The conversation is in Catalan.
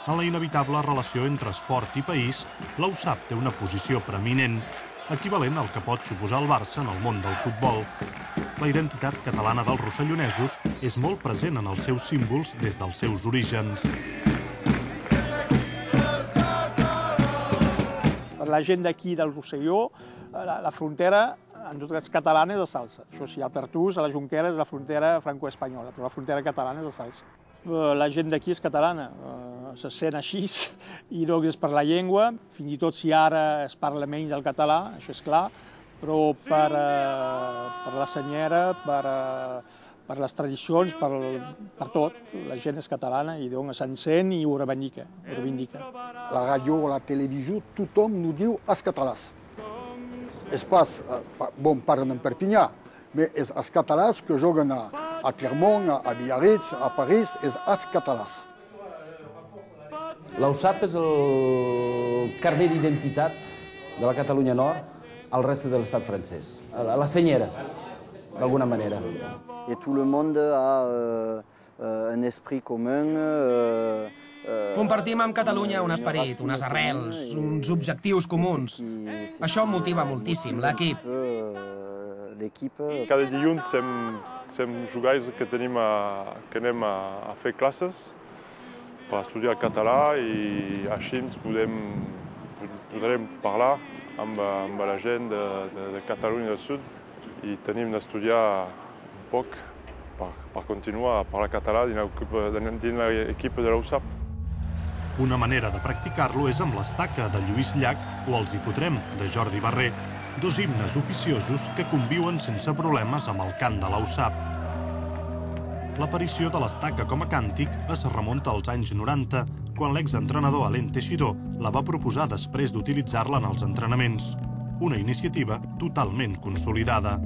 En la inevitable relació entre esport i país, la USAP té una posició preeminent, equivalent al que pot suposar el Barça en el món del futbol. La identitat catalana dels rossellonesos és molt present en els seus símbols des dels seus orígens. Per la gent d'aquí del Rosselló, la frontera, en tot cas catalana, és a Salsa. Això sí, a Pertús, a la Jonquera, és la frontera franco-espanyola, però la frontera catalana és a Salsa. La gent d'aquí és catalana, se sent així, i no és per la llengua, fins i tot si ara es parla menys el català, això és clar, però per la senyera, per les tradicions, per tot, la gent és catalana i doncs se'n sent i ho reivindica. La ràdio o la televisió, tothom nous diu els catalans. És pas, bon, parlen en Perpinyà, però és els catalans que juguen a Clermont, a Biarritz, a París, és els catalans. La USAP és el carnet d'identitat de la Catalunya Nord al reste de l'estat francès, la senyera, d'alguna manera. Et tout le monde a un esprit commun. Compartim amb Catalunya un esperit, unes arrels, uns objectius comuns. Això motiva moltíssim l'equip. Cada dilluns som jugais que anem a fer classes per estudiar el català i així podrem parlar amb la gent de Catalunya del Sud i tenim d'estudiar un poc per continuar a parlar català dins l'equip de la USAP. Una manera de practicar-lo és amb l'estaca de Lluís Llach o els hi fotrem de Jordi Barrer, dos himnes oficiosos que conviuen sense problemes amb el cant de la USAP. L'aparició de l'estaca com a càntic es remunta als anys 90, quan l'exentrenador Alain Teixidor la va proposar després d'utilitzar-la en els entrenaments. Una iniciativa totalment consolidada.